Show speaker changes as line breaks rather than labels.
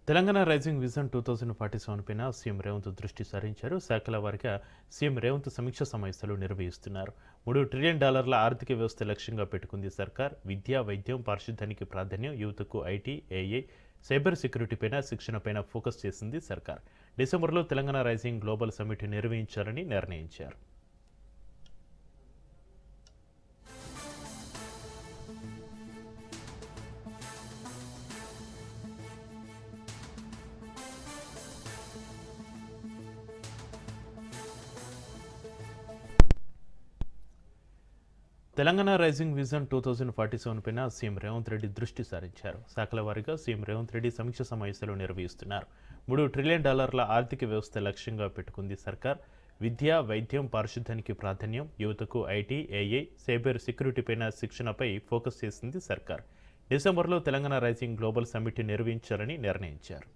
Telangana rising vision 2047 పైన CM Revanth దృష్టి సారించారు. శాఖల వారీగా సీఎం రేవంత్ సమీక్ష సమావేశాలు నిర్వహిస్తున్నారు. $3 ట్రిలియన్ ఆర్థిక వ్యవస్థ లక్ష్యంగా పెట్టుకుంది సర్కార్. విద్య, వైద్యం, పారిశుద్ధ్యానికి ప్రాధాన్యం, యువతకు ఐటీ, ఏఐ, సైబర్ సెక్యూరిటీపైన శిక్షణపైన ఫోకస్ చేసింది సర్కార్. డిసెంబర్లో తెలంగాణ రైజింగ్ గ్లోబల్ సమ్మిట్ నిర్వహించాలని నిర్ణయించారు. తెలంగాణ రైజింగ్ విజన్ 2047 పైన సీఎం రేవంత్ రెడ్డి దృష్టి సారించారు. శాఖల వారీగా సీఎం రేవంత్ రెడ్డి సమీక్ష సమావేశాలు నిర్వహిస్తున్నారు. $3 ట్రిలియన్ ఆర్థిక వ్యవస్థ లక్ష్యంగా పెట్టుకుంది సర్కార్. విద్య, వైద్యం, పారిశుద్ధ్యానికి ప్రాధాన్యం, యువతకు ఐటీ, ఏఐ, సైబర్ సెక్యూరిటీపైన శిక్షణపై ఫోకస్ చేసింది సర్కార్. డిసెంబర్లో తెలంగాణ రైజింగ్ గ్లోబల్ సమ్మిట్ నిర్వహించాలని నిర్ణయించారు.